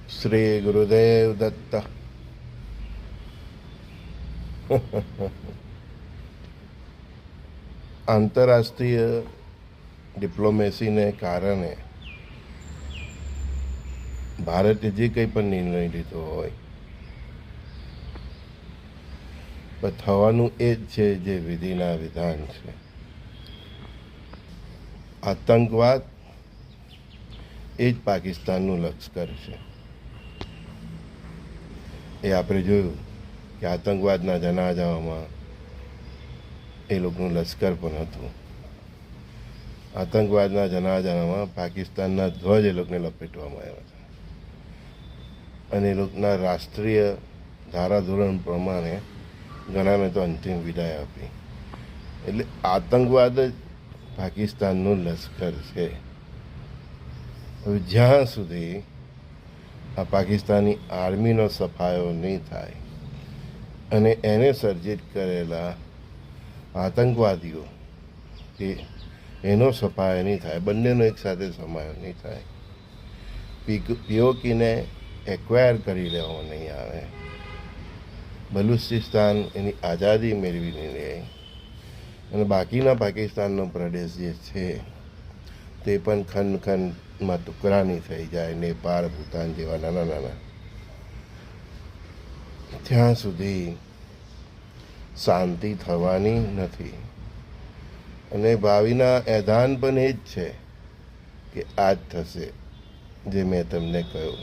શ્રી ગુરુદેવ દત્ત. આંતરરાષ્ટ્રીય ડિપ્લોમેસીને કારણે ભારતે જે કંઈ પણ નિર્ણય લીધો હોય પણ થવાનું એ જ છે જે વિધિના વિધાન છે. આતંકવાદ એ જ પાકિસ્તાનનું લશ્કર છે. એ આપણે જોયું કે આતંકવાદના જનાજાઓમાં એ લોકોનું લશ્કર પણ હતું. આતંકવાદના જનાજામાં પાકિસ્તાનના ધ્વજ એ લોકોને લપેટવામાં આવ્યા હતા અને એ લોકોના રાષ્ટ્રીય ધારાધોરણ પ્રમાણે ઘણાને તો અંતિમ વિદાય આપી. એટલે આતંકવાદ જ પાકિસ્તાનનું લશ્કર છે. હવે જ્યાં સુધી આ પાકિસ્તાની આર્મીનો સફાયો નહીં થાય અને એને સર્જિત કરેલા આતંકવાદીઓ કે એનો સફાયો નહીં થાય, બંનેનો એકસાથે સમાયો નહીં થાય, પીઓકેને એક્વાયર કરી લેવામાં નહીં આવે, બલુચિસ્તાન એની આઝાદી મેળવી નહીં લે અને બાકીના પાકિસ્તાનનો પ્રદેશ જે છે તે પણ ખંડ ખંડમાં ટુકડાની થઈ જાય, નેપાળ, ભૂતાન જેવા નાના નાના, ત્યાં સુધી શાંતિ થવાની નથી. અને ભાવિના એધાન પણ એ જ છે કે આ જ થશે જે મેં તમને કહ્યું.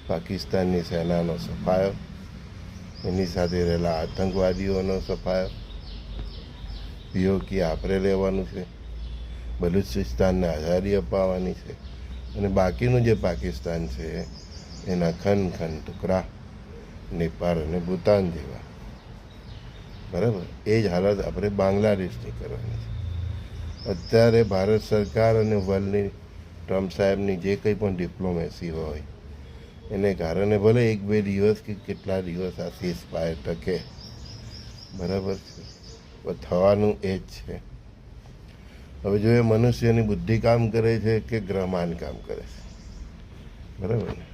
પાકિસ્તાનની સેનાનો સફાયો, એની સાથે રહેલા આતંકવાદીઓનો સફાયો, પીઓકે આપણે લેવાનું છે, બલુચિસ્તાનને આઝાદી અપાવવાની છે અને બાકીનું જે પાકિસ્તાન છે એના ખંડ ખંડ ટુકડા, નેપાળ અને ભૂતાન જેવા. બરાબર, એ જ હાલત આપણે બાંગ્લાદેશની કરવાની છે. અત્યારે ભારત સરકાર અને વર્લ્ડની ટ્રમ્પ સાહેબની જે કંઈ પણ ડિપ્લોમેસી હોય એને કારણે ભલે એક બે દિવસ કે કેટલા દિવસ આ સીઝફાયર ટકે, બરાબર છે, પણ થવાનું એ જ છે. હવે જો એ મનુષ્યની બુદ્ધિ કામ કરે છે કે ગ્રહમાન કામ કરે છે, બરાબર ને.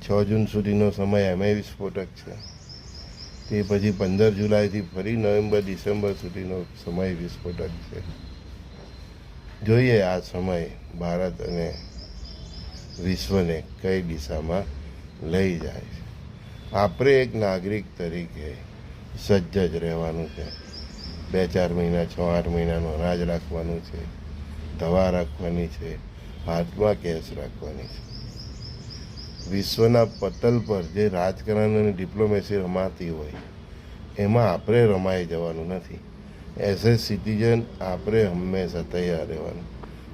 6 જૂન સુધીનો સમય એમએ વિસ્ફોટક છે, તે પછી 15 જુલાઈથી ફરી નવેમ્બર ડિસેમ્બર સુધીનો સમય વિસ્ફોટક છે. જોઈએ આ સમય ભારત અને વિશ્વને કઈ દિશામાં લઈ જાય છે. આપણે એક નાગરિક તરીકે સજ્જ જ રહેવાનું છે. 2-4 મહિના, 6-8 મહિનાનું અનાજ રાખવાનું છે, દવા રાખવાની છે, હાથમાં કેશ રાખવાની છે. વિશ્વના પટલ પર જે રાજકારણ અને ડિપ્લોમેસી રમાતી હોય એમાં આપણે રમાઈ જવાનું નથી. એઝ એ સિટીઝન આપણે હંમેશા તૈયાર રહેવાનું,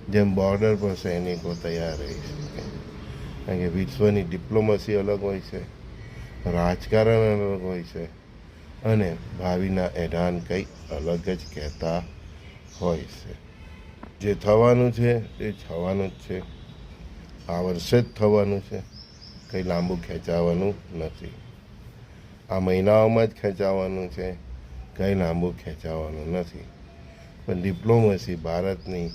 જેમ બોર્ડર પર સૈનિકો તૈયાર રહી શકે. કારણ કે વિશ્વની ડિપ્લોમસી અલગ હોય છે, રાજકારણ અલગ હોય છે અને ભાવિના એધાન કંઈ અલગ જ કહેતા હોય છે. જે થવાનું છે તે થવાનું જ છે. આ વર્ષે જ થવાનું છે, કંઈ લાંબુ ખેંચાવાનું નથી. આ મહિનાઓમાં જ ખેંચાવાનું છે, કંઈ લાંબુ ખેંચાવાનું નથી. પણ ડિપ્લોમસી ભારતની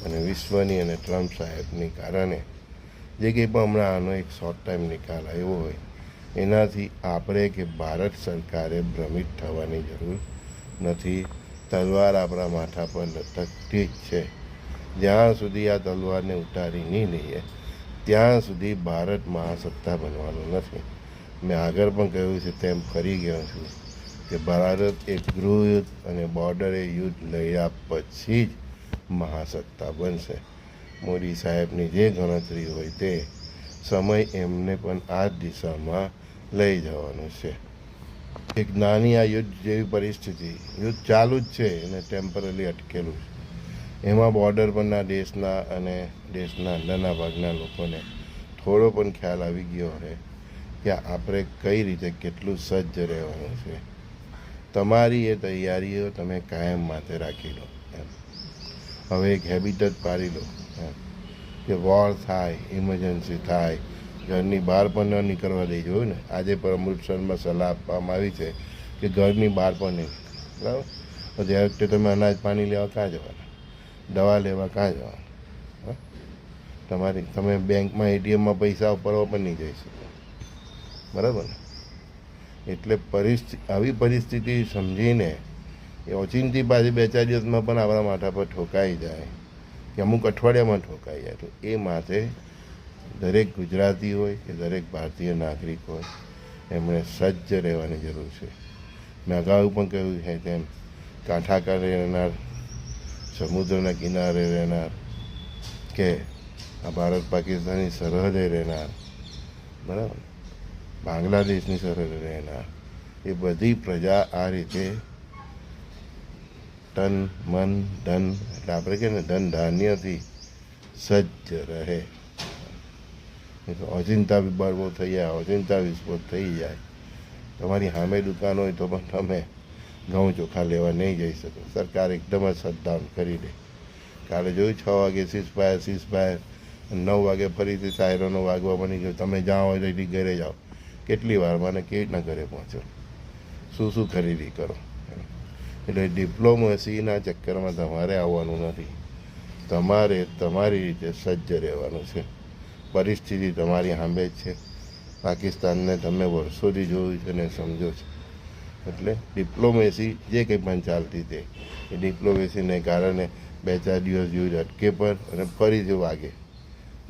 અને વિશ્વની અને ટ્રમ્પ સાહેબની કારણે જે કંઈ પણ હમણાં આનો એક શોર્ટ ટાઈમ નિકાલ આવ્યો હોય એનાથી આપણે કે ભારત સરકારે ભ્રમિત થવાની જરૂર નથી. તલવાર આપણા માથા પર લટકતી જ છે. જ્યાં સુધી આ તલવારને ઉતારી નહીં લઈએ ત્યાં સુધી ભારત મહાસત્તા બનવાનું નથી. મેં આગળ પણ કહ્યું છે તેમ ફરી ગયો છું કે ભારત એક ગૃહયુદ્ધ અને બોર્ડરે યુદ્ધ લડ્યા પછી જ મહાસત્તા બનશે. મોદી સાહેબની જે ગણતરી હોય તે સમય એમને પણ આ જ દિશામાં લઈ જવાનું છે. એક નાની આ યુદ્ધ જેવી પરિસ્થિતિ, યુદ્ધ ચાલુ જ છે અને ટેમ્પરરી અટકેલું છે. એમાં બોર્ડર પરના દેશના અને દેશના અંદરના ભાગના લોકોને થોડો પણ ખ્યાલ આવી ગયો હોય કે આપણે કઈ રીતે કેટલું સજ્જ રહેવાનું છે. તમારી એ તૈયારીઓ તમે કાયમ માટે રાખી લો. હવે એક હેબિટ જ પાડી લો કે વોર થાય, ઇમરજન્સી થાય, ઘરની બહાર પણ ન નીકળવા દઈ. જોયું ને, આજે પણ અમૃતસરમાં સલાહ આપવામાં આવી છે કે ઘરની બહાર પણ નહીં, બરાબર. તો જે વખતે તમે અનાજ પાણી લેવા ક્યાં જવાના, દવા લેવા ક્યાં જવાના? તમે બેંકમાં એટીએમમાં પૈસા ઉપાડવા પણ નહીં જઈ શકો, બરાબર ને? એટલે આવી પરિસ્થિતિ સમજીને એ ઓચિંતી પાછી 2-4 દિવસમાં પણ આપણા માથા પર ઠોકાઈ જાય કે અમુક અઠવાડિયામાં ઠોકાઈ જાય, તો એ માટે દરેક ગુજરાતી હોય કે દરેક ભારતીય નાગરિક હોય એમણે સજ્જ રહેવાની જરૂર છે. મેં અગાઉ પણ કહ્યું છે તેમ કાંઠા કાંઠે રહેનાર, સમુદ્રના કિનારે રહેનાર કે આ ભારત પાકિસ્તાનની સરહદે રહેનાર, બરાબર, બાંગ્લાદેશની સરહદે રહેનાર, એ બધી પ્રજા આ રીતે તન મન ધન, એટલે આપણે કહીએ ને ધન ધાન્યથી સજ્જ રહે. ઓચિંતા બળવો થઈ જાય, ઓચિંતા વિસ્ફોટ થઈ જાય. તમારી સામે દુકાન હોય તો પણ તમે ઘઉં ચોખા લેવા નહીં જઈ શકો. સરકાર એકદમ જ શટડાઉન કરી દે. કાલે જોયું 6 વાગે સીઝફાયર, 9 વાગે ફરીથી સાયરનો વાગવા બની ગયો. તમે જાઓ હોય તો ઘરે જાઓ. કેટલી વાર મને કેવી રીતના ઘરે પહોંચો, શું ખરીદી કરો. એટલે ડિપ્લોમસીના ચક્કરમાં તમારે આવવાનું નથી. તમારે તમારી રીતે સજ્જ રહેવાનું છે. પરિસ્થિતિ તમારી સામે જ છે. પાકિસ્તાનને તમે વર્ષોથી જોયું છે ને સમજો છો. એટલે ડિપ્લોમેસી જે કંઈ પણ ચાલતી તે એ ડિપ્લોમેસીને કારણે 2-4 દિવસ જેવું અટકે પર અને ફરીથી વાગે,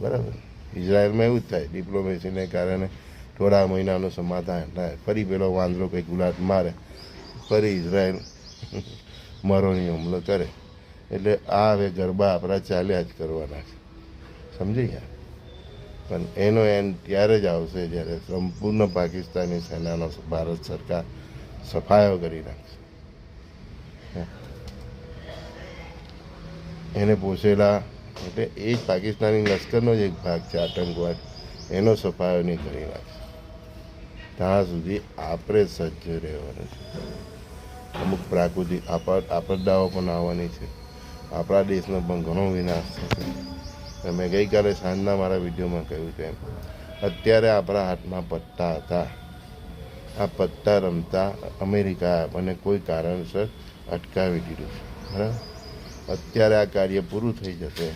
બરાબર. ઇઝરાયલમાં એવું જ થાય, ડિપ્લોમેસીને કારણે થોડા મહિનાનું સમાધાન થાય, ફરી પેલો વાંદરો કંઈ ગુલાટ મારે, ફરી ઇઝરાયલ મરોની હુમલો કરે. એટલે આ હવે ગરબા આપણા ચાલ્યા જ કરવાના છે, સમજી ગયા. પણ એનો એન્ડ ત્યારે જ આવશે જ્યારે સંપૂર્ણ પાકિસ્તાની સેનાનો ભારત સરકાર સફાયો કરી નાખશે. એને પોષેલા, એટલે એ જ પાકિસ્તાની લશ્કરનો જ એક ભાગ છે આતંકવાદ, એનો સફાયો નહીં કરી નાખશે ત્યાં સુધી આપણે સજ્જ રહેવાનું છે. અમુક પ્રાકૃતિક આપદાઓ પણ આવવાની છે. આપણા દેશનો પણ ઘણો વિનાશ થશે. મેં ગઈકાલે સાંજના મારા વિડીયોમાં કહ્યું તેમ અત્યારે આપણા હાથમાં પત્તા હતા. આ પત્તા રમતા અમેરિકા અને કોઈ કારણસર અટકાવી દીધું છે, બરાબર. અત્યારે આ કાર્ય પૂરું થઈ જશે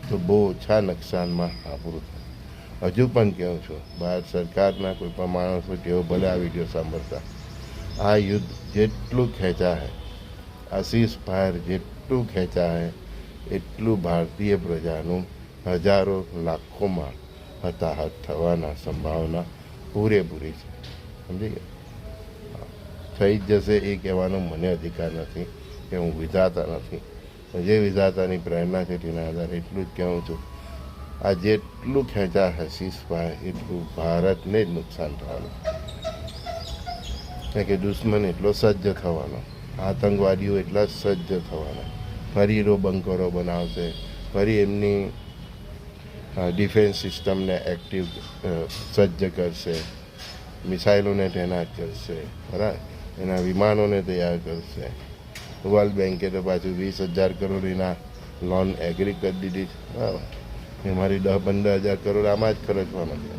તો બહુ ઓછા નુકસાનમાં આ પૂરું થાય. હજુ પણ કહું છું, ભારત સરકારના કોઈ પણ માણસો તેઓ ભલે આ વિડીયો સાંભળતા, આ યુદ્ધ જેટલું ખેંચાય, આ સીઝફાયર જેટલું ખેંચાય એટલું ભારતીય પ્રજાનું હજારો લાખોમાં હતાહત થવાના સંભાવના પૂરેપૂરી છે, સમજી ગયા. થઈ જ જશે એ કહેવાનો મને અધિકાર નથી કે હું વિધાતા નથી. જે વિધાતાની પ્રેરણા છે તેના આધારે એટલું જ કહેવું છું, આ જેટલું ખેંચા હશે સીઝફાયર એટલું ભારતને જ નુકસાન થવાનું. કે દુશ્મન એટલો સજ્જ થવાનો, આતંકવાદીઓ એટલા સજ્જ થવાના. ફરી બંકરો બનાવશે, ફરી એમની ડિફેન્સ સિસ્ટમને એક્ટિવ સજ્જ કરશે, મિસાઇલોને તૈનાત કરશે, બરાબર, એના વિમાનોને તૈયાર કરશે. વર્લ્ડ બેન્કે તો પાછું 20,000 કરોડના લોન એગ્રી કરી દીધી છે, બરાબર. એ મારી 10-15 હજાર કરોડ આમાં જ ખર્ચવાના છે.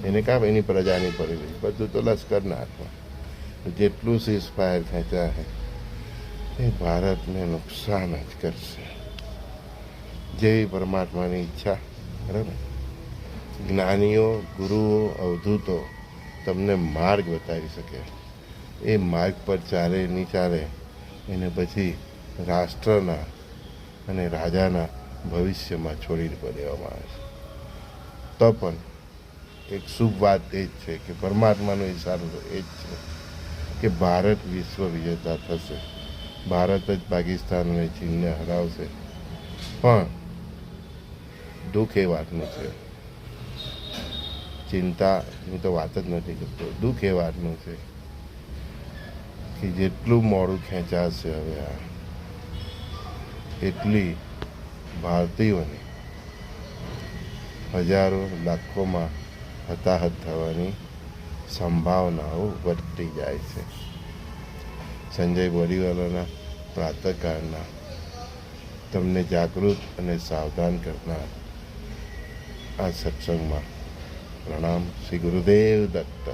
એને કામ એની પ્રજાની પડી રહી, બધું તો લશ્કરના હાથમાં. જેટલું સીઝફાયર ખેંચ્યા છે એ ભારતને નુકસાન જ કરશે. જેવી પરમાત્માની ઈચ્છા, બરાબર. જ્ઞાનીઓ, ગુરુઓ, અવધૂતો તમને માર્ગ બતાવી શકે. એ માર્ગ પર ચાલે નહીં ચાલે એને પછી રાષ્ટ્રના અને રાજાના ભવિષ્યમાં છોડી દેવામાં આવે છે. તો પણ એક શુભ વાત એ જ છે કે પરમાત્માનો ઈશારો તો એ જ છે કે ભારત વિશ્વ વિજેતા થશે. ભારત જ પાકિસ્તાન અને ચીનને હરાવશે. પણ દુઃખ એ વાતનું છે, ચિંતાની તો વાત જ નથી કરતો, દુઃખ એ વાતનું છે કે જેટલું મોડું ખેંચાશે હવે એટલી ભારતીયોની હજારો લાખોમાં હતાહત થવાની સંભાવનાઓ વધતી જાય છે. સંજય બોરીવાલાના પ્રાતઃકાળના તમને જાગૃત અને સાવધાન કરનાર આ સત્સંગમાં પ્રણામ. શ્રી ગુરુદેવ દત્ત.